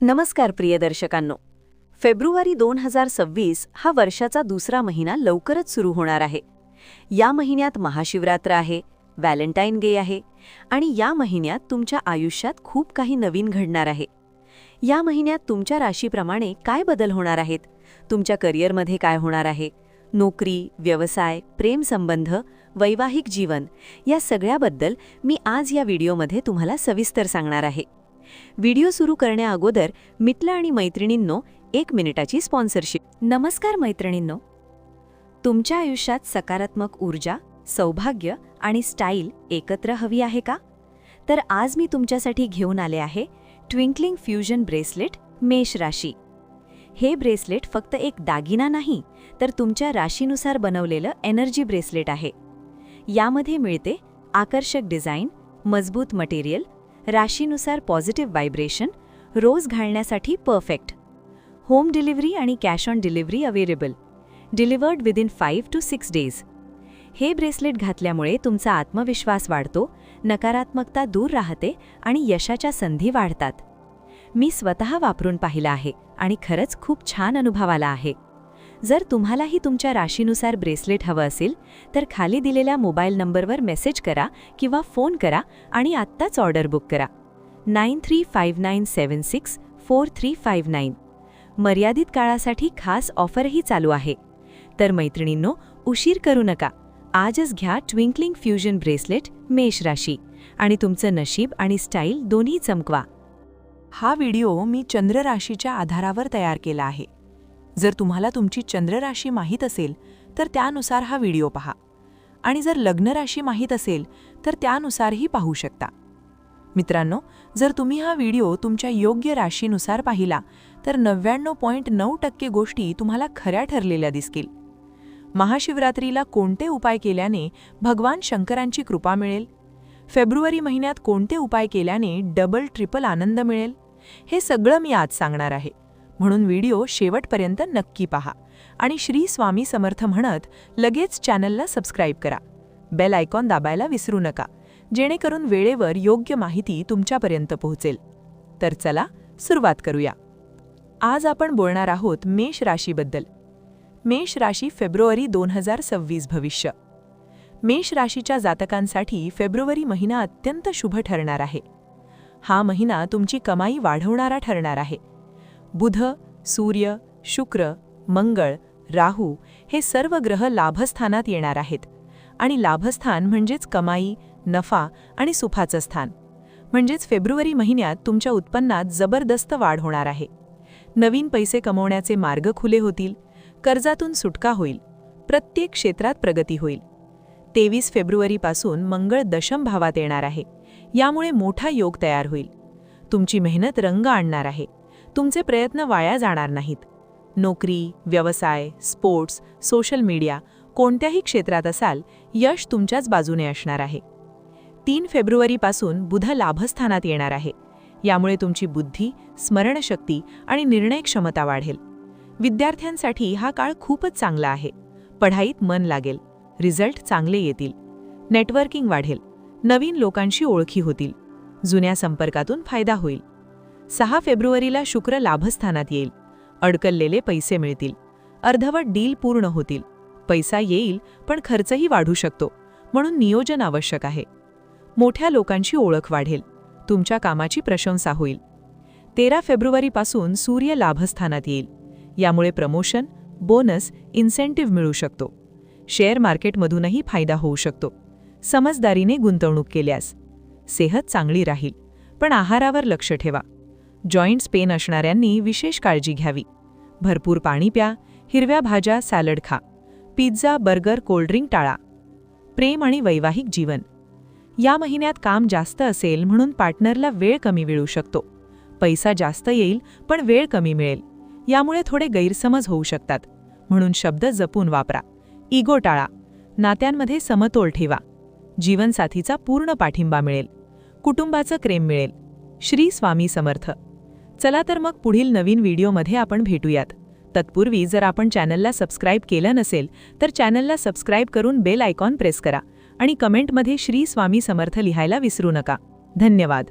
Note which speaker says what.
Speaker 1: नमस्कार प्रिय दर्शकांनो. फेब्रुवारी 2026 हा वर्षाचा दुसरा महिना लवकरच सुरू होणार आहे. या महिन्यात महाशिवरात्र आहे, व्हॅलेंटाईन डे आहे आणि या महिन्यात तुमच्या आयुष्यात खूप काही नवीन घडणार आहे. या महिन्यात तुमच्या राशीप्रमाणे काय बदल होणार आहेत, तुमच्या करिअरमध्ये काय होणार आहे, नोकरी, व्यवसाय, प्रेमसंबंध, वैवाहिक जीवन या सगळ्याबद्दल मी आज या व्हिडिओमध्ये तुम्हाला सविस्तर सांगणार आहे. व्हिडिओ सुरू करण्याअगोदर मित्र आणि मैत्रिणींनो 1 मिनिटाची स्पॉन्सरशिप. नमस्कार मैत्रिणींनो. तुमच्या आयुष्यात सकारात्मक ऊर्जा, सौभाग्य आणि स्टाईल एकत्र हवी आहे का? तर आज मी तुमच्यासाठी घेऊन आले आहे ट्विंकलिंग फ्युजन ब्रेसलेट मेष राशी. हे ब्रेसलेट फक्त एक दागिना नाही, तर तुमच्या राशीनुसार बनवलेलं एनर्जी ब्रेसलेट आहे. यामध्ये मिळते आकर्षक डिझाईन, मजबूत मटेरियल, राशीनुसार पॉझिटिव्ह व्हायब्रेशन, रोज घालण्यासाठी परफेक्ट. होम डिलिव्हरी आणि cash on delivery available. Delivered within 5 to 6 days. हे ब्रेसलेट घातल्यामुळे तुमचा आत्मविश्वास वाढतो, नकारात्मकता दूर राहते आणि यशाच्या संधी वाढतात. मी स्वतः वापरून पाहिलं आहे आणि खरंच खूप छान अनुभव आला आहे. जर तुम्हालाही तुमच्या राशीनुसार ब्रेसलेट हवं असेल तर खाली दिलेल्या मोबाईल नंबरवर मेसेज करा किंवा फोन करा आणि आत्ताच ऑर्डर बुक करा. 9359764359. मर्यादित काळासाठी खास ऑफरही चालू आहे. तर मैत्रिणींनो, उशीर करू नका. आजच घ्या ट्विंकलिंग फ्युजन ब्रेसलेट मेष राशी आणि तुमचं नशीब आणि स्टाईल दोन्ही चमकवा.
Speaker 2: हा व्हिडिओ मी चंद्र राशीच्या आधारावर तयार केला आहे. जर तुम्हाला तुमची चंद्र राशी माहीत असेल तर त्यानुसार हा व्हिडिओ पहा आणि जर लग्न राशी माहीत असेल तर त्यानुसारही पाहू शकता. मित्रांनो, जर तुम्ही हा व्हिडिओ तुमच्या योग्य राशीनुसार पाहिला तर 99.9% गोष्टी तुम्हाला खऱ्या ठरलेल्या दिसतील. महाशिवरात्रीला कोणते उपाय केल्याने भगवान शंकरांची कृपा मिळेल? फेब्रुवारी महिन्यात कोणते उपाय केल्याने डबल ट्रिपल आनंद मिळेल? हे सगळं मी आज सांगणार आहे. म्हणून व्हिडिओ शेवटपर्यंत नक्की पहा आणि श्री स्वामी समर्थ म्हणत लगेच चॅनलला सबस्क्राईब करा. बेल आयकॉन दाबायला विसरू नका, जेणेकरून वेळेवर योग्य माहिती तुमच्यापर्यंत पोहोचेल. तर चला सुरुवात करूया. आज आपण बोलणार आहोत मेष राशीबद्दल. मेष राशी फेब्रुवारी 2026 भविष्य. मेष राशीच्या जातकांसाठी फेब्रुवारी महिना अत्यंत शुभ ठरणार आहे. हा महिना तुमची कमाई वाढवणारा ठरणार आहे. बुध, सूर्य, शुक्र, मंगळ, राहू हे सर्व ग्रह लाभस्थानात येणार आहेत आणि लाभस्थान म्हणजेच कमाई, नफा आणि सुखाचं स्थान. म्हणजेच फेब्रुवारी महिन्यात तुमच्या उत्पन्नात जबरदस्त वाढ होणार आहे. नवीन पैसे कमवण्याचे मार्ग खुले होतील, कर्जातून सुटका होईल, प्रत्येक क्षेत्रात प्रगती होईल. 23 फेब्रुवारीपासून मंगळ दशम भावात येणार आहे. यामुळे मोठा योग तयार होईल. तुमची मेहनत रंग आणणार आहे. तुमचे प्रयत्न वाया जाणार नाहीत. नोकरी, व्यवसाय, स्पोर्ट्स, सोशल मीडिया कोणत्याही क्षेत्रात असाल, यश तुमच्याच बाजूने असणार आहे. 3 फेब्रुवारीपासून बुध लाभस्थानात येणार आहे. यामुळे तुमची बुद्धी, स्मरणशक्ती आणि निर्णय क्षमता वाढेल. विद्यार्थ्यांसाठी हा काळ खूपच चांगला आहे. पढाईत मन लागेल, रिझल्ट चांगले येतील, नेटवर्किंग वाढेल, नवीन लोकांशी ओळखी होतील, जुन्या संपर्कातून फायदा होईल. 6 फेब्रुवारीला शुक्र लाभस्थानात येईल. अडकलेले पैसे मिळतील, अर्धवट डील पूर्ण होतील. पैसा येईल पण खर्चही वाढू शकतो, म्हणून नियोजन आवश्यक आहे. मोठ्या लोकांची ओळख वाढेल, तुमच्या कामाची प्रशंसा होईल. 13 फेब्रुवारीपासून सूर्य लाभस्थानात येईल. यामुळे प्रमोशन, बोनस, इन्सेंटिव्ह मिळू शकतो. शेअर मार्केटमधूनही फायदा होऊ शकतो. समजदारीने गुंतवणूक केल्यास सेहत चांगली राहील, पण आहारावर लक्ष ठेवा. जॉईंट्स पेन असणाऱ्यांनी विशेष काळजी घ्यावी. भरपूर पाणी प्या, हिरव्या भाज्या, सॅलड खा. पिझ्झा, बर्गर, कोल्ड्रिंक टाळा. प्रेम आणि वैवाहिक जीवन. या महिन्यात काम जास्त असेल म्हणून पार्टनरला वेळ कमी मिळू शकतो. पैसा जास्त येईल पण वेळ कमी मिळेल. यामुळे थोडे गैरसमज होऊ शकतात, म्हणून शब्द जपून वापरा. इगो टाळा. नात्यांमध्ये समतोल ठेवा. जीवनसाथीचा पूर्ण पाठिंबा मिळेल. कुटुंबाचं प्रेम मिळेल. श्री स्वामी समर्थ. चला तर मग पुढील नवीन व्हिडिओमध्ये आपण भेटूयात. तत्पूर्वी जर आपण चॅनलला सबस्क्राईब केलं नसेल तर चॅनलला सबस्क्राईब करून बेल आयकॉन प्रेस करा आणि कमेंटमध्ये श्री स्वामी समर्थ लिहायला विसरू नका. धन्यवाद.